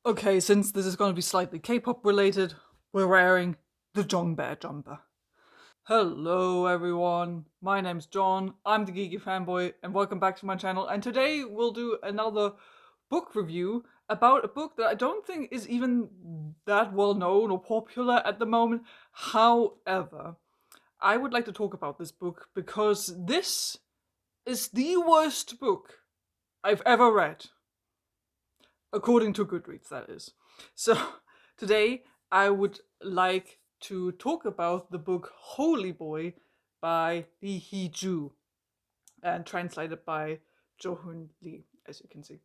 Okay, since this is going to be slightly K-pop related, we're wearing the Jongbear jumper. Hello everyone, my name's John, I'm the Geeky Fanboy, and welcome back to my channel. And today we'll do another book review about a book that I don't think is even that well known or popular at the moment. However, I would like to talk about this book because this is the worst book I've ever read. According to Goodreads, that is. So, today I would like to talk about the book Holy Boy by Lee Heejoo and translated by Jo-Hoon Lee, as you can see.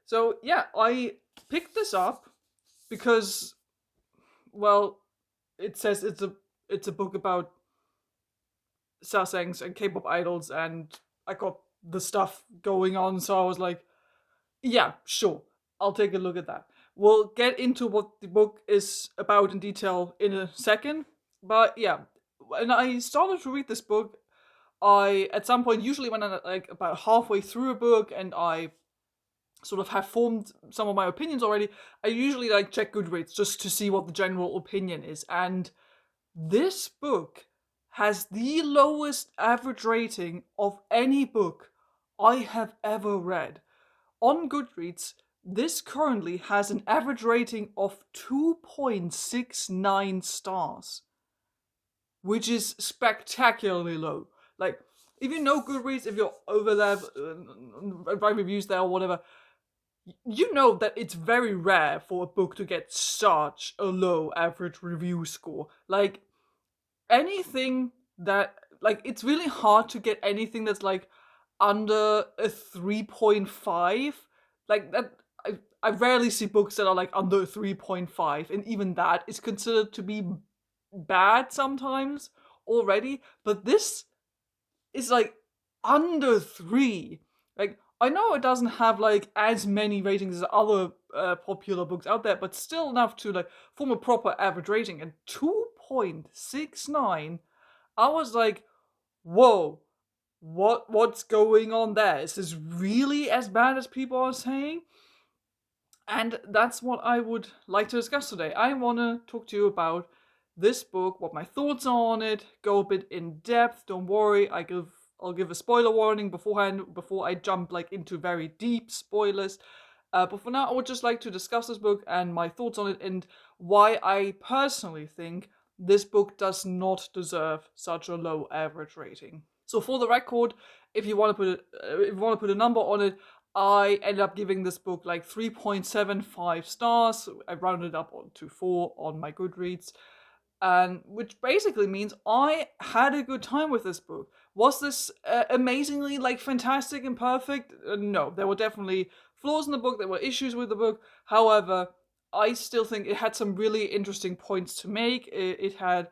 So, yeah, I picked this up because, well, it says it's a book about Sasaengs and K-pop idols, and I got the stuff going on, so I was like, yeah, sure. I'll take a look at that. We'll get into what the book is about in detail in a second. But yeah, when I started to read this book, I at some point, usually when I'm like about halfway through a book and I sort of have formed some of my opinions already, I usually like check Goodreads just to see what the general opinion is. And this book has the lowest average rating of any book I have ever read. On Goodreads, this currently has an average rating of 2.69 stars, which is spectacularly low. Like, if you know Goodreads, if you're over there, write reviews there or whatever, you know that it's very rare for a book to get such a low average review score. Like, anything that, like, it's really hard to get anything that's like under a 3.5. Like that, I rarely see books that are like under a 3.5, and even that is considered to be bad sometimes already. But this is like under 3. Like, I know it doesn't have like as many ratings as other popular books out there, but still enough to like form a proper average rating. And 2.69, I was like, whoa, what's going on there? Is this really as bad as people are saying? And that's what I would like to discuss today. I want to talk to you about this book, what my thoughts are on it, go a bit in depth. Don't worry, I'll give a spoiler warning beforehand before I jump like into very deep spoilers. But for now, I would just like to discuss this book and my thoughts on it and why I personally think this book does not deserve such a low average rating. So for the record, if you want to put a number on it, I ended up giving this book like 3.75 stars. I rounded up to 4 on my Goodreads, and which basically means I had a good time with this book. Was this amazingly like fantastic and perfect? No, there were definitely flaws in the book. There were issues with the book. However, I still think it had some really interesting points to make. It had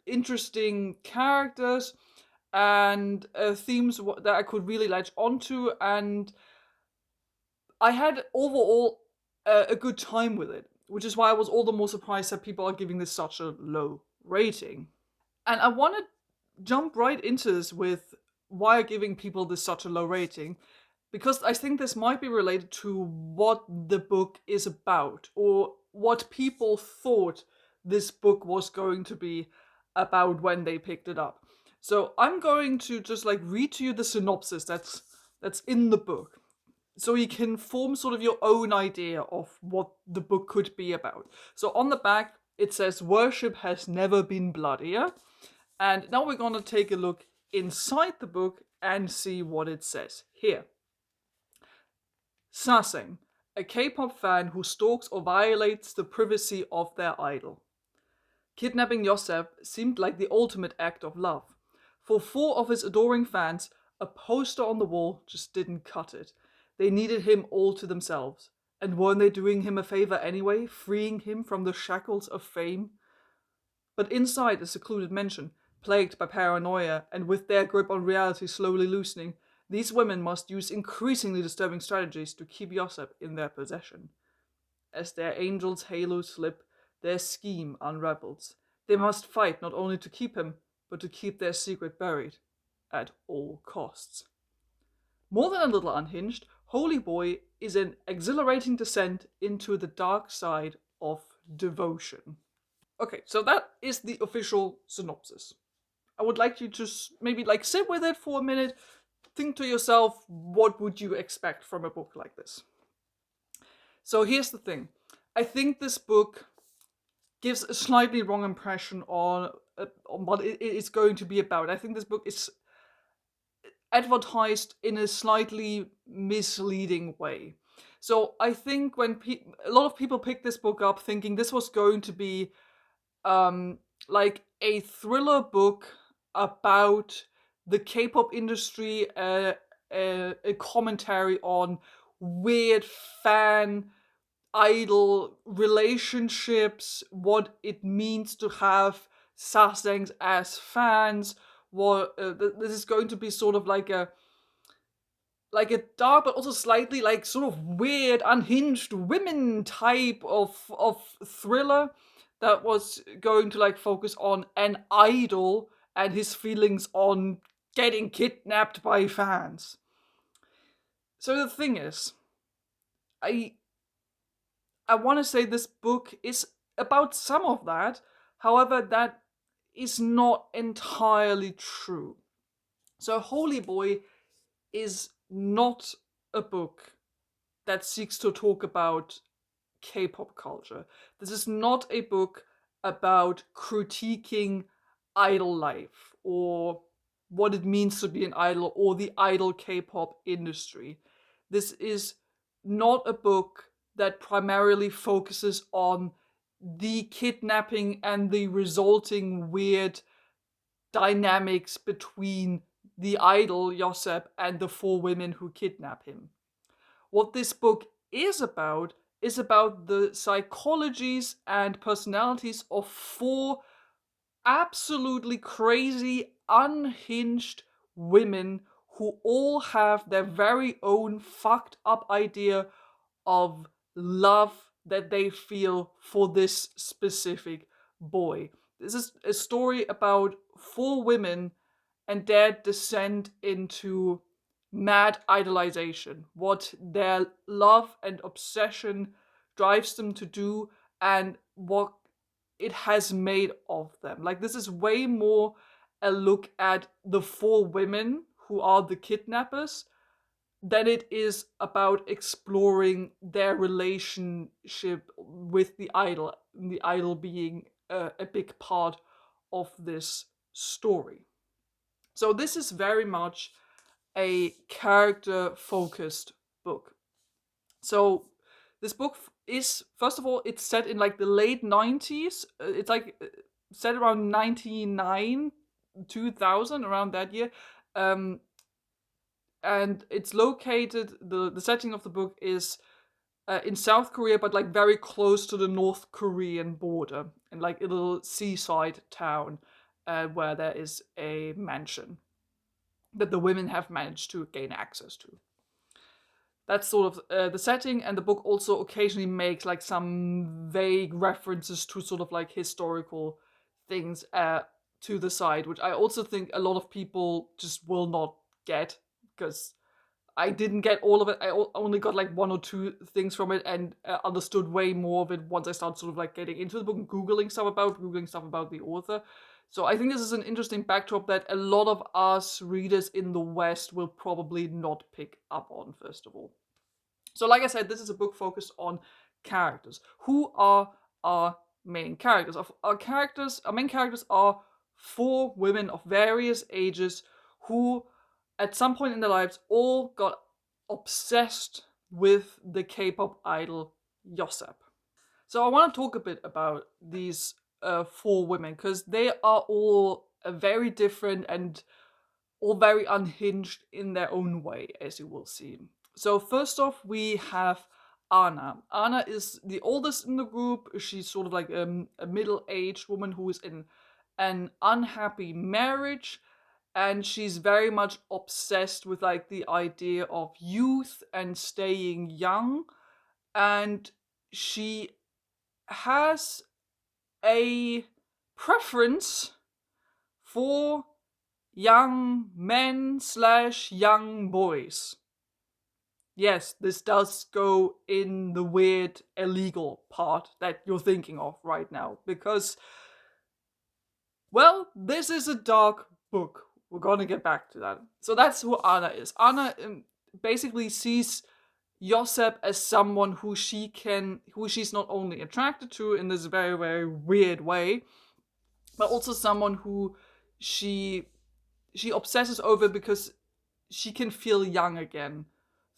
interesting characters and themes that I could really latch onto, and I had overall a good time with it, which is why I was all the more surprised that people are giving this such a low rating. And I want to jump right into this with why giving people this such a low rating, because I think this might be related to what the book is about, or what people thought this book was going to be about when they picked it up. So I'm going to just like read to you the synopsis that's in the book, so you can form sort of your own idea of what the book could be about. So on the back it says worship has never been bloodier, and now we're going to take a look inside the book and see what it says here. Sasaeng, a K-pop fan who stalks or violates the privacy of their idol. Kidnapping Yosef seemed like the ultimate act of love. For 4 of his adoring fans, a poster on the wall just didn't cut it. They needed him all to themselves. And weren't they doing him a favor anyway, freeing him from the shackles of fame? But inside a secluded mansion, plagued by paranoia and with their grip on reality slowly loosening, these women must use increasingly disturbing strategies to keep Yosef in their possession. As their angel's halos slip, their scheme unravels. They must fight not only to keep him, but to keep their secret buried at all costs. More than a little unhinged, Holy Boy is an exhilarating descent into the dark side of devotion. Okay, so that is the official synopsis. I would like you to maybe like sit with it for a minute, think to yourself, what would you expect from a book like this? So here's the thing. I think this book gives a slightly wrong impression on what it is going to be about. I think this book is advertised in a slightly misleading way. So I think when a lot of people picked this book up thinking this was going to be like a thriller book about the K-pop industry, a commentary on weird fan idol relationships, what it means to have Sasaengs as fans. What this is going to be sort of like a dark but also slightly like sort of weird unhinged women type of thriller that was going to like focus on an idol and his feelings on getting kidnapped by fans. So the thing is, I I want to say this book is about some of that. However, that is not entirely true. So Holy Boy is not a book that seeks to talk about K-pop culture. This is not a book about critiquing idol life or what it means to be an idol or the idol K-pop industry. This is not a book that primarily focuses on the kidnapping and the resulting weird dynamics between the idol Josep and the four women who kidnap him. What this book is about the psychologies and personalities of four absolutely crazy, unhinged women who all have their very own fucked up idea of love that they feel for this specific boy. This is a story about four women and their descent into mad idolization, what their love and obsession drives them to do, and what it has made of them. Like, this is way more a look at the four women who are the kidnappers than it is about exploring their relationship with the idol being a big part of this story. So this is very much a character focused book. So this book is, first of all, it's set in like the late 90s. It's like set around 99, 2000, around that year. Um, and it's located, the setting of the book is in South Korea, but like very close to the North Korean border, in like a little seaside town where there is a mansion that the women have managed to gain access to. That's sort of the setting, and the book also occasionally makes like some vague references to sort of like historical things to the side, which I also think a lot of people just will not get, because I didn't get all of it. I only got like one or two things from it, and understood way more of it once I started sort of like getting into the book and googling stuff about the author. So I think this is an interesting backdrop that a lot of us readers in the West will probably not pick up on, first of all. So like I said, this is a book focused on characters. Who are our main characters? Our main characters are four women of various ages who at some point in their lives all got obsessed with the K-pop idol Josep. So I want to talk a bit about these four women, because they are all very different and all very unhinged in their own way, as you will see. So first off, we have Anna. Anna is the oldest in the group. She's sort of like a middle-aged woman who is in an unhappy marriage, and she's very much obsessed with like the idea of youth and staying young, and she has a preference for young men slash young boys. yes, this does go in the weird illegal part that you're thinking of right now. Because, well, this is a dark book. We're gonna get back to that. So that's who Anna is. Anna basically sees Josep as someone who she's not only attracted to in this very, very weird way, but also someone who she she obsesses over because she can feel young again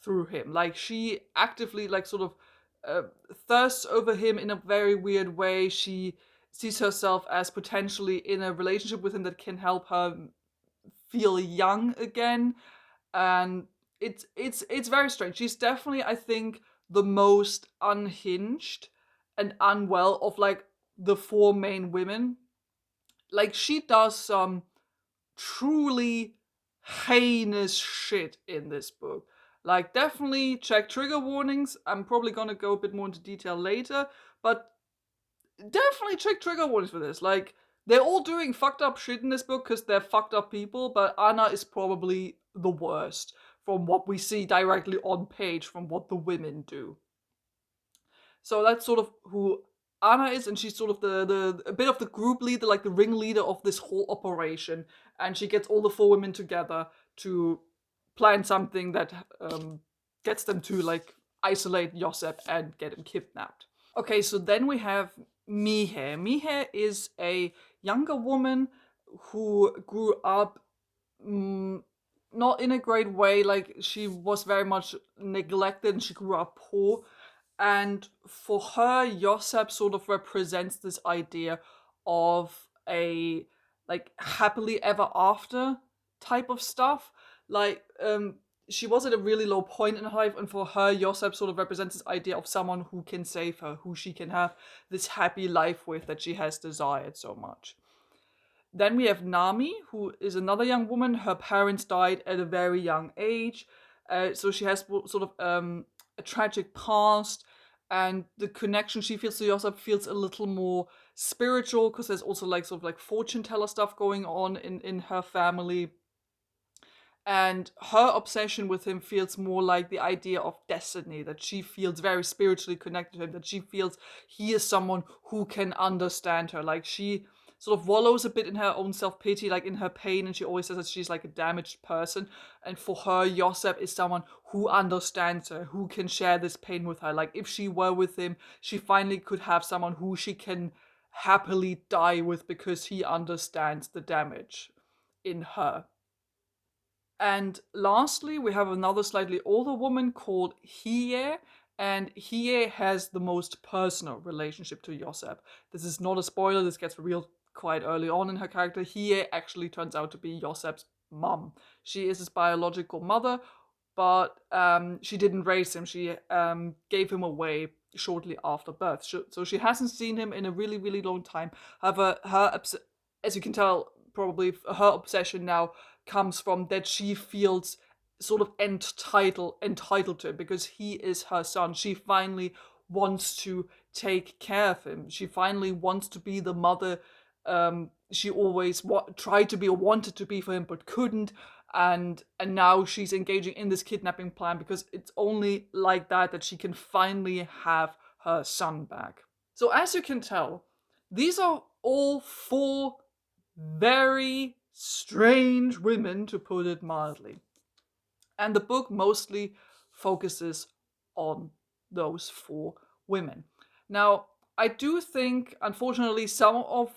through him. Like she actively like sort of thirsts over him in a very weird way. She sees herself as potentially in a relationship with him that can help her feel young again, and it's very strange. She's definitely, I think, the most unhinged and unwell of like the four main women. Like she does some truly heinous shit in this book. Like, definitely check trigger warnings. I'm probably gonna go a bit more into detail later, but definitely check trigger warnings for this. Like, they're all doing fucked up shit in this book because they're fucked up people, but Anna is probably the worst from what we see directly on page from what the women do. So that's sort of who Anna is, and she's sort of the a bit of the group leader, like the ringleader of this whole operation. And she gets all the four women together to plan something that gets them to like isolate Josep and get him kidnapped. Okay, so then we have Mihe. Mihe is a younger woman who grew up mm, not in a great way. Like she was very much neglected and she grew up poor. And for her, Josep sort of represents this idea of a like happily ever after type of stuff. Like, she was at a really low point in her life, and for her, Josep sort of represents this idea of someone who can save her, who she can have this happy life with that she has desired so much. Then we have Nami, who is another young woman. Her parents died at a very young age, so she has sort of a tragic past, and the connection she feels to Yosef feels a little more spiritual because there's also like sort of like fortune teller stuff going on in her family, and her obsession with him feels more like the idea of destiny, that she feels very spiritually connected to him, that she feels he is someone who can understand her. Like she sort of wallows a bit in her own self-pity, like in her pain, and she always says that she's like a damaged person. And for her, Josep is someone who understands her, who can share this pain with her. Like if she were with him, she finally could have someone who she can happily die with because he understands the damage in her. And lastly, we have another slightly older woman called Hie, and Hie has the most personal relationship to Josep. This is not a spoiler, this gets revealed quite early on in her character. Hie actually turns out to be Josep's mum. She is his biological mother, but she didn't raise him. She gave him away shortly after birth. So she hasn't seen him in a really, really long time. However, as you can tell, probably her obsession now comes from that she feels sort of entitled to him because he is her son. She finally wants to take care of him. She finally wants to be the mother she always tried to be or wanted to be for him but couldn't, and now she's engaging in this kidnapping plan because it's only like that she can finally have her son back. So as you can tell, these are all four very strange women, to put it mildly. And the book mostly focuses on those four women. Now, I do think, unfortunately, some of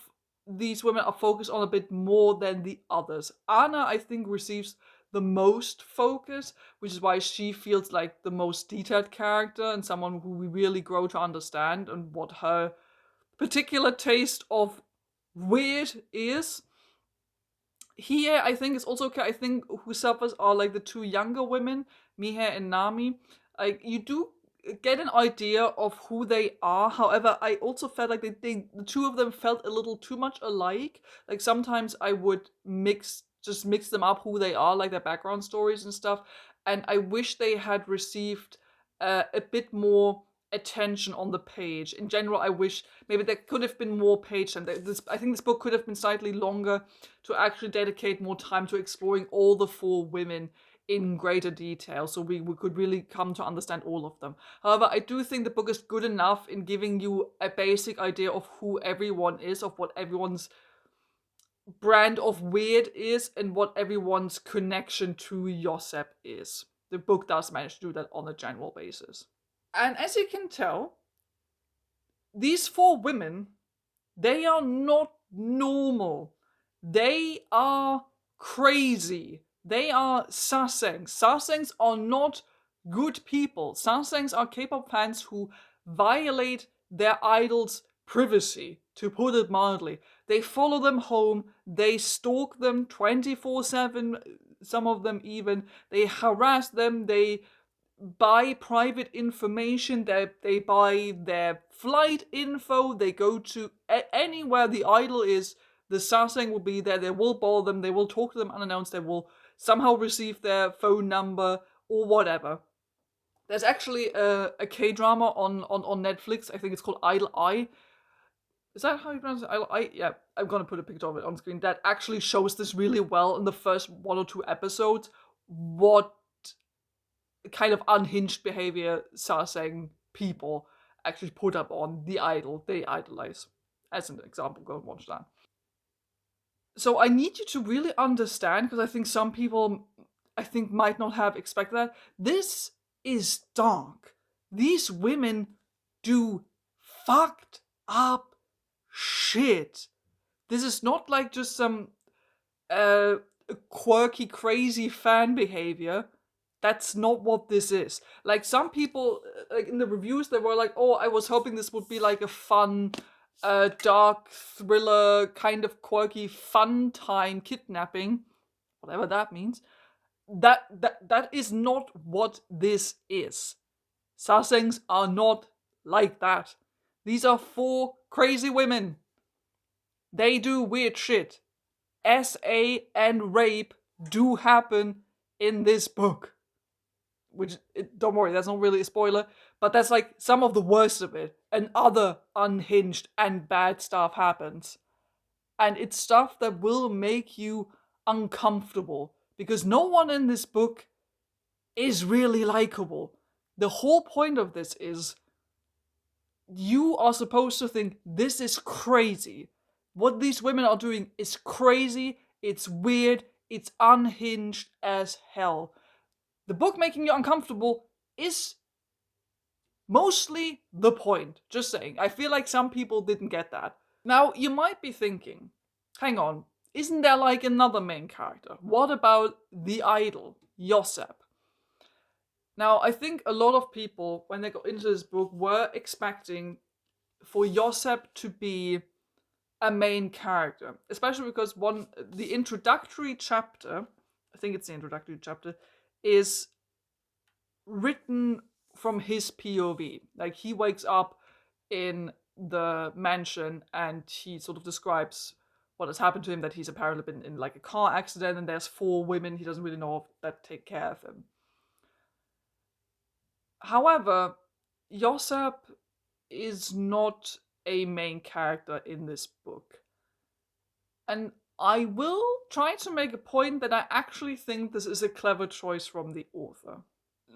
these women are focused on a bit more than the others. Anna, I think, receives the most focus, which is why she feels like the most detailed character and someone who we really grow to understand and what her particular taste of weird is. Here, I think it's also okay. I think who suffers are like the two younger women, Mihe and Nami. Like you do get an idea of who they are. However, I also felt like the two of them felt a little too much alike. Like sometimes I would mix them up who they are, like their background stories and stuff. And I wish they had received a bit more attention on the page. In general, I wish maybe there could have been more page time. I think this book could have been slightly longer to actually dedicate more time to exploring all the four women in greater detail, so we could really come to understand all of them. However, I do think the book is good enough in giving you a basic idea of who everyone is, of what everyone's brand of weird is, and what everyone's connection to Yosep is. The book does manage to do that on a general basis. And as you can tell, these four women, they are not normal. They are crazy. They are Sasaeng. Sasaengs are not good people. Sasaengs are K-pop fans who violate their idols' privacy, to put it mildly. They follow them home. They stalk them 24/7, some of them even. They harass them. They buy private information, they buy their flight info, they go to anywhere the idol is, the Sasaeng will be there, they will bother them, they will talk to them unannounced, they will somehow receive their phone number or whatever. There's actually a K-drama on Netflix, I think it's called Idol Eye. Is that how you pronounce it? Yeah, I'm gonna put a picture of it on screen. That actually shows this really well in the first 1 or 2 episodes, what kind of unhinged behavior Sasaeng people actually put up on the idol they idolize. As an example, go and watch that. So I need you to really understand, because I think some people, might not have expected that. This is dark. These women do fucked up shit. This is not like just some quirky, crazy fan behavior. That's not what this is. Like, some people, like in the reviews, they were like, "Oh, I was hoping this would be like a fun, dark thriller, kind of quirky, fun time kidnapping," whatever that means. That is not what this is. Sasaengs are not like that. These are 4 crazy women. They do weird shit. SA and rape do happen in this book. Which, don't worry, that's not really a spoiler, but that's like some of the worst of it. And other unhinged and bad stuff happens. And it's stuff that will make you uncomfortable, because no one in this book is really likable. The whole point of this is you are supposed to think this is crazy. What these women are doing is crazy, it's weird, it's unhinged as hell. The book making you uncomfortable is mostly the point. Just saying. I feel like some people didn't get that. Now, you might be thinking, hang on, isn't there like another main character? What about the idol, Yosep? Now, I think a lot of people, when they got into this book, were expecting for Yosep to be a main character. Especially because the introductory chapter, I think it's the introductory chapter, is written from his POV. Like, he wakes up in the mansion and he sort of describes what has happened to him, that he's apparently been in like a car accident and there's 4 women he doesn't really know of that take care of him. However, Yosep is not a main character in this book. And I will try to make a point that I actually think this is a clever choice from the author.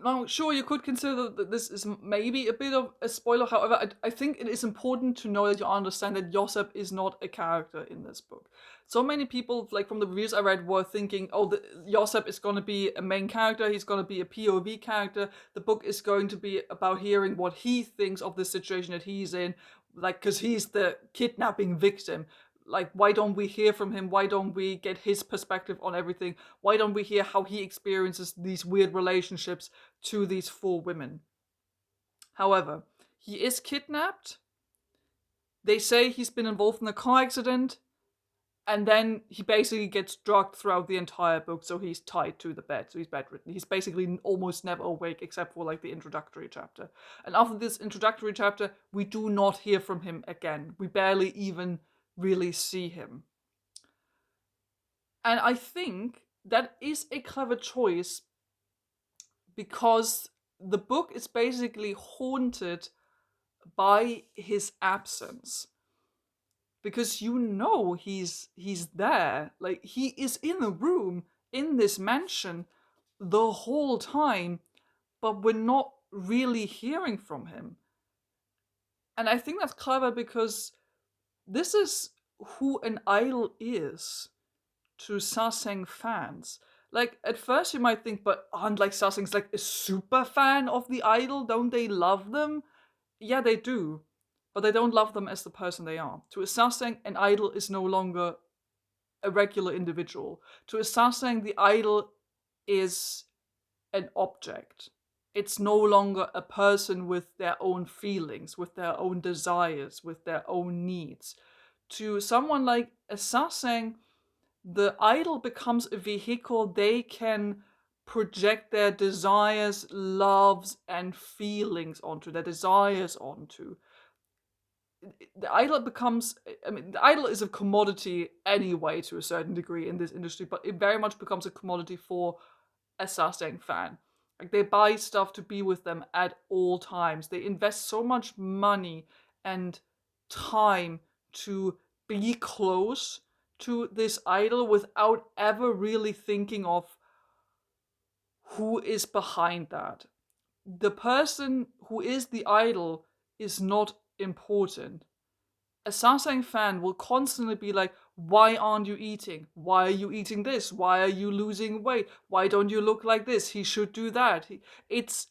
Now, sure, you could consider that this is maybe a bit of a spoiler. However, I think it is important to know that you understand that Yosep is not a character in this book. So many people, like from the reviews I read, were thinking, oh, Yosep is going to be a main character, he's going to be a POV character, the book is going to be about hearing what he thinks of the situation that he's in, like, because he's the kidnapping victim. Like, why don't we hear from him? Why don't we get his perspective on everything? Why don't we hear how he experiences these weird relationships to these 4 women? However, he is kidnapped. They say he's been involved in a car accident. And then he basically gets drugged throughout the entire book, so he's tied to the bed, so he's bedridden. He's basically almost never awake, except for like the introductory chapter. And after this introductory chapter, we do not hear from him again. We barely even really see him. And I think that is a clever choice, because the book is basically haunted by his absence. Because you know he's there. Like, he is in a room in this mansion, the whole time, but we're not really hearing from him. And I think that's clever because this is who an idol is to Sasaeng fans. Like, at first you might think, but aren't like Sasaeng's like a super fan of the idol? Don't they love them? Yeah, they do. But they don't love them as the person they are. To a Sasaeng, an idol is no longer a regular individual. To a Sasaeng, the idol is an object. It's no longer a person with their own feelings, with their own desires, with their own needs. To someone like a Sasaeng, the idol becomes a vehicle they can project their desires, loves, and feelings onto, their desires onto. The idol becomes, I mean, the idol is a commodity anyway to a certain degree in this industry, but it very much becomes a commodity for a Sasaeng fan. Like, they buy stuff to be with them at all times. They invest so much money and time to be close to this idol without ever really thinking of who is behind that. The person who is the idol is not important. A Sasaeng fan will constantly be like, why aren't you eating? Why are you eating this? Why are you losing weight? Why don't you look like this? He should do that. It's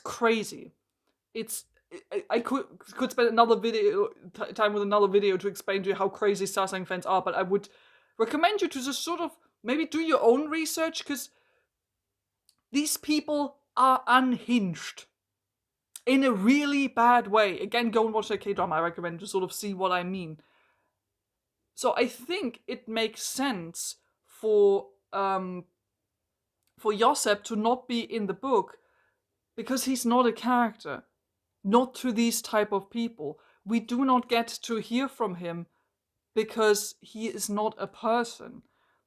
crazy. I could spend another video time with another video to explain to you how crazy Sasaeng fans are, but I would recommend you to just sort of maybe do your own research, because these people are unhinged in a really bad way. Again, go and watch that K-drama I recommend to sort of see what I mean. So I think it makes sense for Josep to not be in the book, because he's not a character. Not to these type of people. We do not get to hear from him because he is not a person.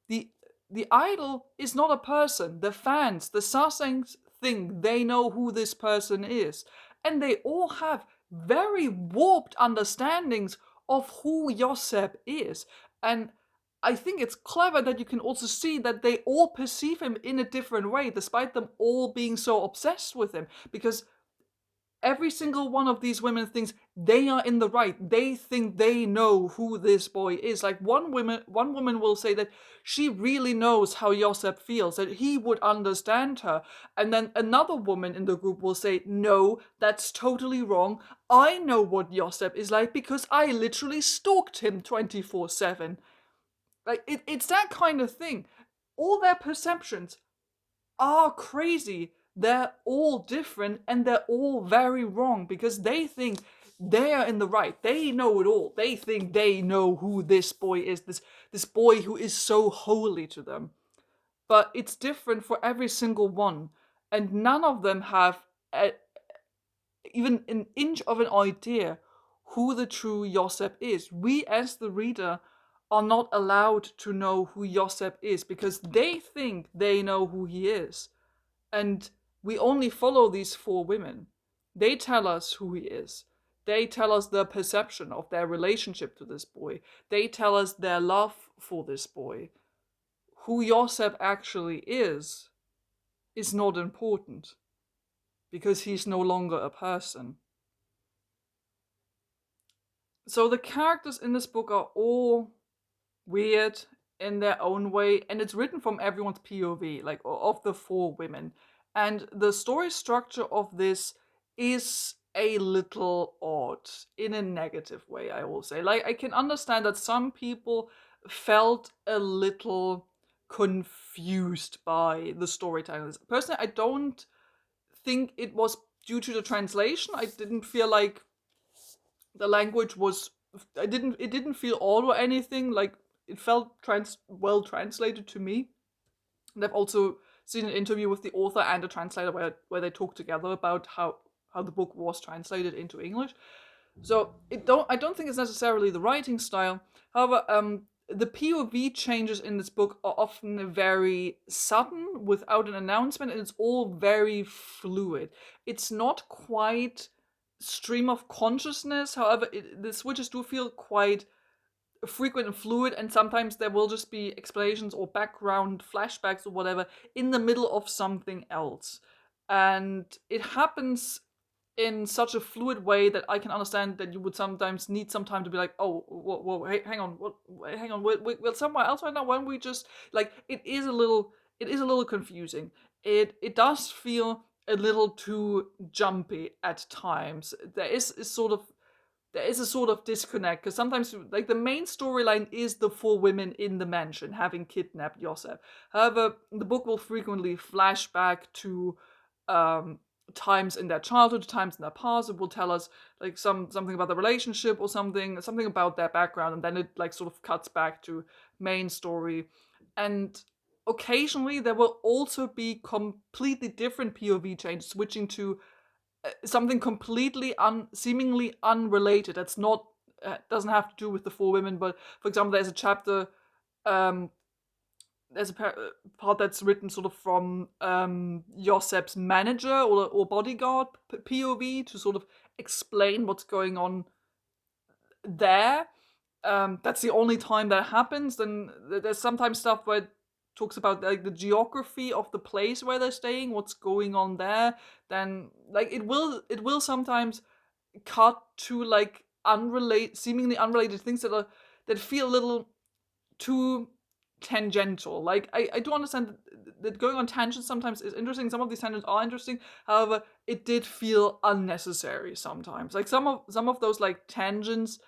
The idol is not a person. The fans, the Sasaengs think they know who this person is. And they all have very warped understandings of who Josep is. And I think it's clever that you can also see that they all perceive him in a different way, despite them all being so obsessed with him. Because every single one of these women thinks they are in the right. They think they know who this boy is. Like, one woman will say that she really knows how Josep feels, that he would understand her. And then another woman in the group will say, no, that's totally wrong. I know what Josep is like because I literally stalked him 24/7. Like, it's that kind of thing. All their perceptions are crazy. They're all different and they're all very wrong because they think they are in the right. They know it all. They think they know who this boy is, this boy who is so holy to them. But it's different for every single one. And none of them have even an inch of an idea who the true Josep is. We, as the reader, are not allowed to know who Josep is because they think they know who he is. And we only follow these four women. They tell us who he is. They tell us their perception of their relationship to this boy. They tell us their love for this boy. Who Josep actually is not important because he's no longer a person. So the characters in this book are all weird in their own way, and it's written from everyone's POV, like of the four women. And the story structure of this is a little odd in a negative way, I will say. Like, I can understand that some people felt a little confused by the storytelling. Personally, I don't think it was due to the translation. I didn't feel like the language was it didn't feel odd or anything. Like, it felt well translated to me. And I've also seen an interview with the author and the translator where they talk together about how the book was translated into English. So I don't think it's necessarily the writing style. However, the POV changes in this book are often very sudden, without an announcement, and it's all very fluid. It's not quite stream of consciousness. However, the switches do feel quite frequent and fluid, and sometimes there will just be explanations or background flashbacks or whatever in the middle of something else. And it happens in such a fluid way that I can understand that you would sometimes need some time to be like, oh, whoa, hey, hang on, hang on, we're somewhere else right now. When we just like, it is a little confusing. It does feel a little too jumpy at times. There is a sort of disconnect because sometimes like the main storyline is the four women in the mansion having kidnapped Yosef. However, the book will frequently flash back to um, times in their childhood, times in their past. It will tell us like something about the relationship or something about their background, and then it like sort of cuts back to main story. And occasionally there will also be completely different POV changes, switching to something completely seemingly unrelated. That's not doesn't have to do with the four women, but for example, there's a chapter, um, there's a part that's written sort of from Yosep's manager or bodyguard POV to sort of explain what's going on there. That's the only time that happens. Then there's sometimes stuff where it talks about like the geography of the place where they're staying, what's going on there. Then like it will sometimes cut to like seemingly unrelated things that feel a little too tangential. Like I do understand that going on tangents sometimes is interesting. Some of these tangents are interesting. However, it did feel unnecessary sometimes. Like some of those like tangents,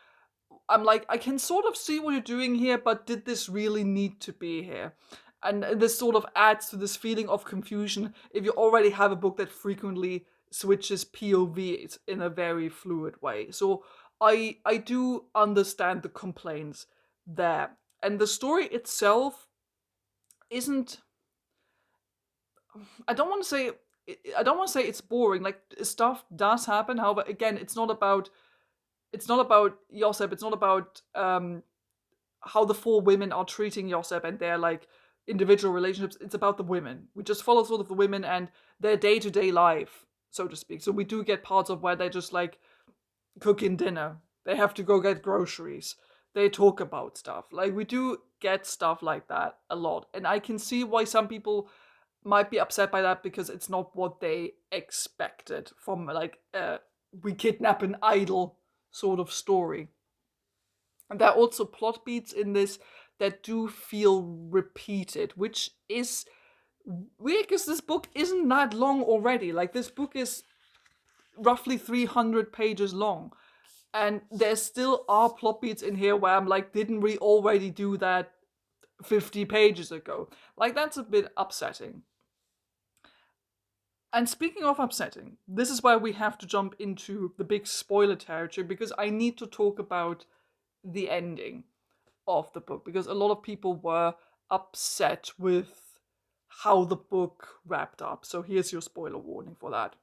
I'm like, I can sort of see what you're doing here, but did this really need to be here? And this sort of adds to this feeling of confusion if you already have a book that frequently switches POVs in a very fluid way. So I do understand the complaints there. And the story itself isn't, I don't want to say I don't want to say it's boring. Like stuff does happen. However, again, it's not about Josep. It's not about how the four women are treating Josep and their like individual relationships. It's about the women. We just follow sort of the women and their day-to-day life, so to speak. So we do get parts of where they're just like cooking dinner. They have to go get groceries. They talk about stuff. Like we do get stuff like that a lot. And I can see why some people might be upset by that because it's not what they expected from like we kidnap an idol sort of story. And there are also plot beats in this that do feel repeated, which is weird because this book isn't that long already. Like, this book is roughly 300 pages long. And there still are plot beats in here where I'm like, didn't we already do that 50 pages ago? Like, that's a bit upsetting. And speaking of upsetting, this is where we have to jump into the big spoiler territory because I need to talk about the ending of the book because a lot of people were upset with how the book wrapped up. So here's your spoiler warning for that.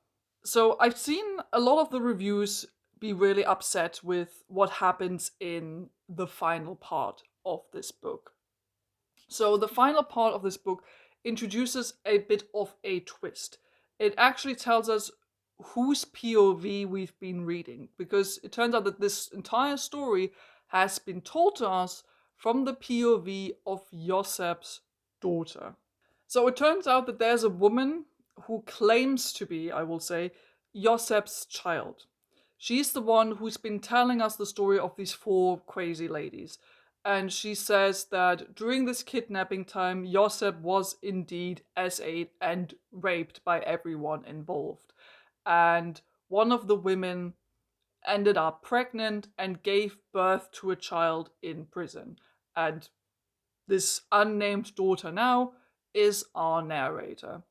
So I've seen a lot of the reviews be really upset with what happens in the final part of this book. So the final part of this book introduces a bit of a twist. It actually tells us whose POV we've been reading, because it turns out that this entire story has been told to us from the POV of Yosep's daughter. So it turns out that there's a woman who claims to be, I will say, Yosep's child. She's the one who's been telling us the story of these four crazy ladies. And she says that during this kidnapping time, Yosef was indeed essayed and raped by everyone involved. And one of the women ended up pregnant and gave birth to a child in prison. And this unnamed daughter now is our narrator.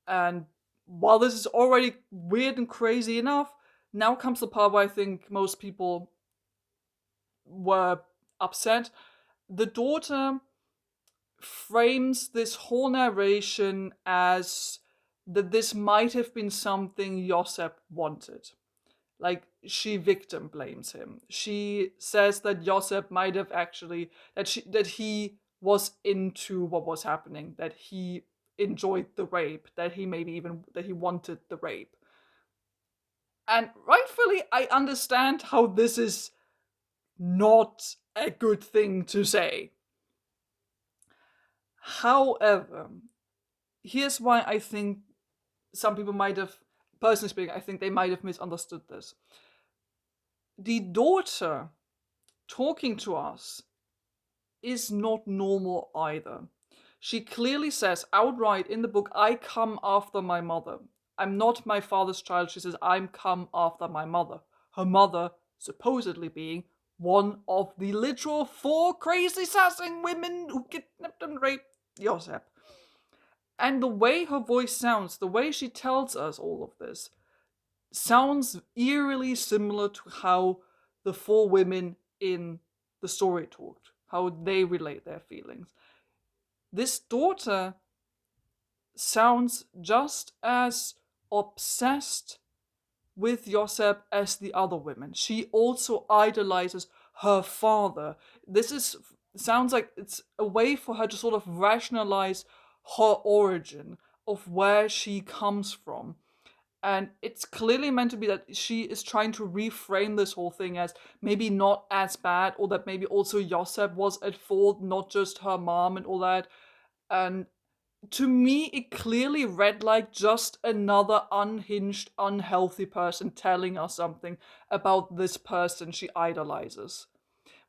And while this is already weird and crazy enough, now comes the part where I think most people were upset. The daughter frames this whole narration as that this might have been something Josep wanted. Like, she victim blames him. She says that Josep might have actually that he was into what was happening, that he enjoyed the rape, that he maybe even that he wanted the rape. And rightfully, I understand how this is not a good thing to say. However, here's why I think some people might have, personally speaking, I think they might have misunderstood this. The daughter talking to us is not normal either. She clearly says outright in the book, I come after my mother. I'm not my father's child. She says, I'm come after my mother. Her mother supposedly being one of the literal 4 crazy Sasaeng women who kidnapped and raped Josep. And the way her voice sounds, the way she tells us all of this, sounds eerily similar to how the 4 women in the story talked, how they relate their feelings. This daughter sounds just as obsessed with Josep as the other women. She also idolizes her father. Sounds like it's a way for her to sort of rationalize her origin of where she comes from. And it's clearly meant to be that she is trying to reframe this whole thing as maybe not as bad, or that maybe also Josep was at fault, not just her mom and all that. And to me, it clearly read like just another unhinged, unhealthy person telling us something about this person she idolizes.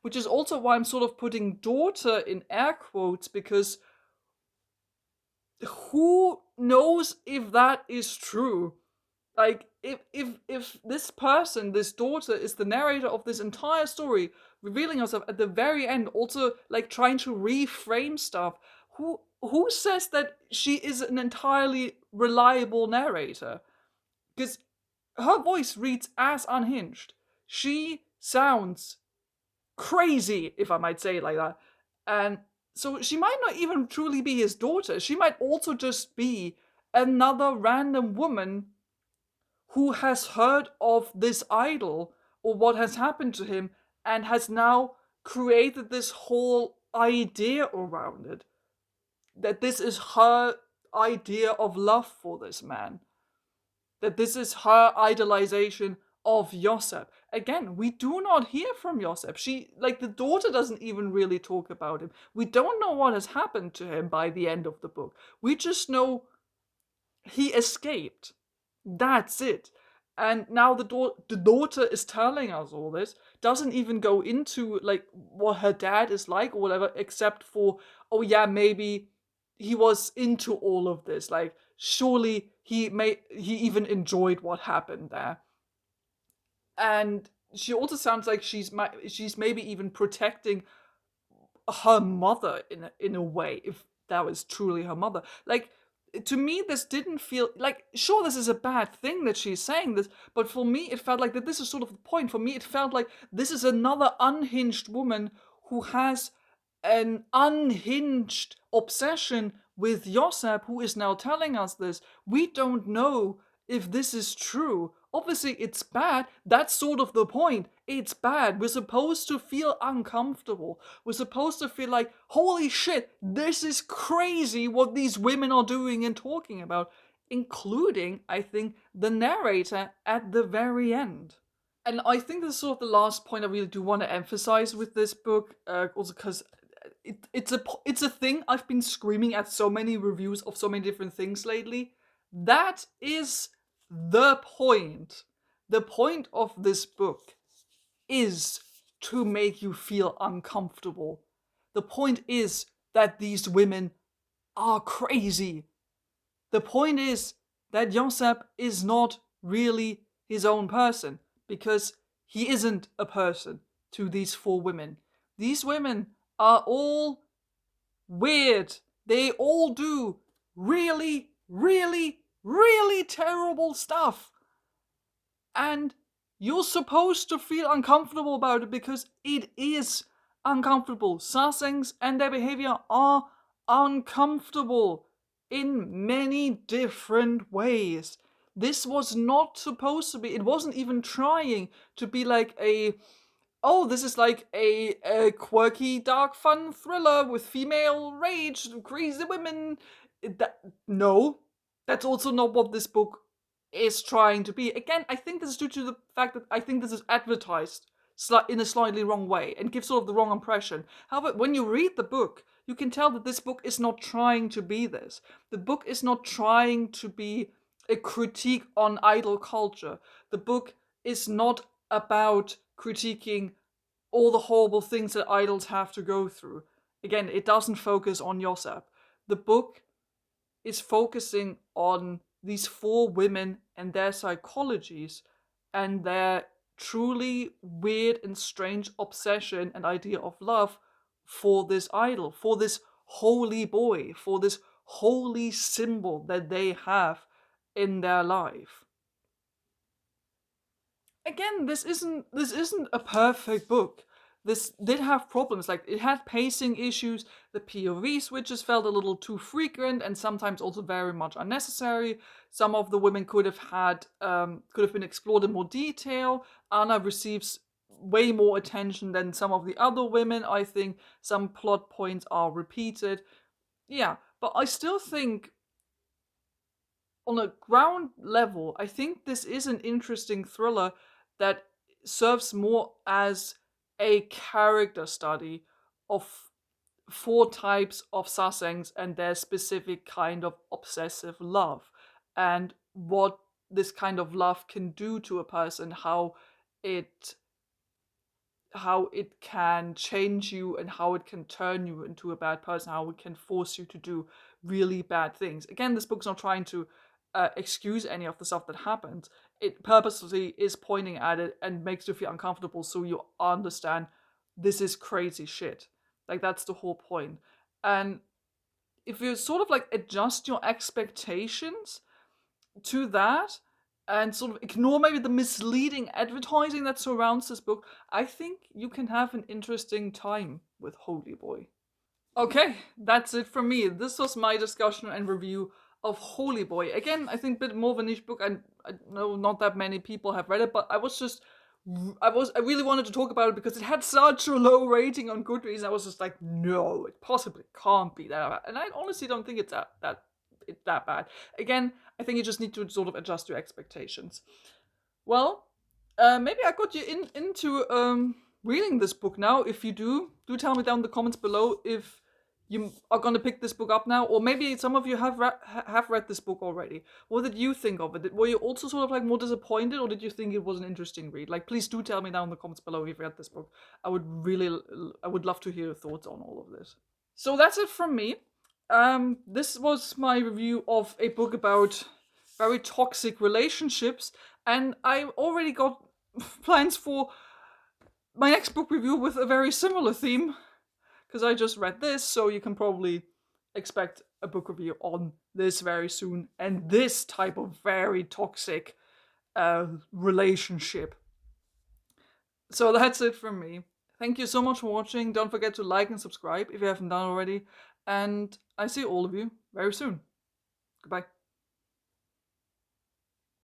Which is also why I'm sort of putting daughter in air quotes, because who knows if that is true? Like, if this person, this daughter, is the narrator of this entire story, revealing herself at the very end, also like trying to reframe stuff, who says that she is an entirely reliable narrator? Because her voice reads as unhinged. She sounds crazy, if I might say it like that. And so she might not even truly be his daughter. She might also just be another random woman who has heard of this idol or what has happened to him and has now created this whole idea around it. That this is her idea of love for this man. That this is her idolization of Josep. Again, we do not hear from Josep. The daughter doesn't even really talk about him. We don't know what has happened to him by the end of the book. We just know he escaped. That's it. And now the daughter is telling us all this, doesn't even go into like what her dad is like or whatever, except for, oh yeah, maybe he was into all of this. Like, surely he even enjoyed what happened there. And she also sounds like she's maybe even protecting her mother in a way, if that was truly her mother. Like, to me, this didn't feel like, sure, this is a bad thing that she's saying this, but for me it felt like that this is sort of the point. For me, it felt like this is another unhinged woman who has an unhinged obsession with Josep, who is now telling us this. We don't know if this is true. Obviously, it's bad. That's sort of the point. It's bad. We're supposed to feel uncomfortable. We're supposed to feel like, holy shit, this is crazy what these women are doing and talking about, including, I think, the narrator at the very end. And I think this is sort of the last point I really do want to emphasize with this book, also because it's a thing I've been screaming at so many reviews of so many different things lately. That is the point. The point of this book is to make you feel uncomfortable. The point is that these women are crazy. The point is that Josep is not really his own person, because he isn't a person to these 4 women. These women are all weird. They all do really, really, really terrible stuff. And you're supposed to feel uncomfortable about it because it is uncomfortable. Sasaengs and their behavior are uncomfortable in many different ways. This was not supposed to be, it wasn't even trying to be like this is like a quirky, dark, fun thriller with female rage, crazy women. No, that's also not what this book is trying to be. Again, I think this is due to the fact that I think this is advertised in a slightly wrong way and give sort of the wrong impression. However, when you read the book, you can tell that this book is not trying to be this. The book is not trying to be a critique on idol culture. The book is not about critiquing all the horrible things that idols have to go through. Again, it doesn't focus on Yosef. The book is focusing on these four women and their psychologies and their truly weird and strange obsession and idea of love for this idol, for this holy boy, for this holy symbol that they have in their life. Again, this isn't a perfect book. This did have problems, like it had pacing issues, the POV switches felt a little too frequent and sometimes also very much unnecessary. Some of the women could have been explored in more detail. Anna receives way more attention than some of the other women, I think. Some plot points are repeated. Yeah, but I still think on a ground level, I think this is an interesting thriller that serves more as a character study of four types of Sasaengs and their specific kind of obsessive love, and what this kind of love can do to a person, it how it can change you and how it can turn you into a bad person, how it can force you to do really bad things. Again, this book's not trying to excuse any of the stuff that happens. It purposely is pointing at it and makes you feel uncomfortable so you understand this is crazy shit. Like, that's the whole point. And if you sort of like adjust your expectations to that and sort of ignore maybe the misleading advertising that surrounds this book, I think you can have an interesting time with Holy Boy. Okay, that's it from me. This was my discussion and review of Holy Boy. Again, I think a bit more of a niche book, and I know not that many people have read it, but I really wanted to talk about it because it had such a low rating on Goodreads. I was just like, no, it possibly can't be that bad. And I honestly don't think it's that bad. Again, I think you just need to sort of adjust your expectations. Well, maybe I got you into reading this book now. If you do tell me down in the comments below if you are gonna pick this book up now, or maybe some of you have read this book already. What did you think of it? Were you also sort of like more disappointed, or did you think it was an interesting read? Like, please do tell me down in the comments below if you've read this book. I would love to hear your thoughts on all of this. So that's it from me. This was my review of a book about very toxic relationships, and I already got plans for my next book review with a very similar theme, because I just read this, so you can probably expect a book review on this very soon, and this type of very toxic relationship. So that's it from me. Thank you so much for watching. Don't forget to like and subscribe if you haven't done already, and I see all of you very soon. Goodbye.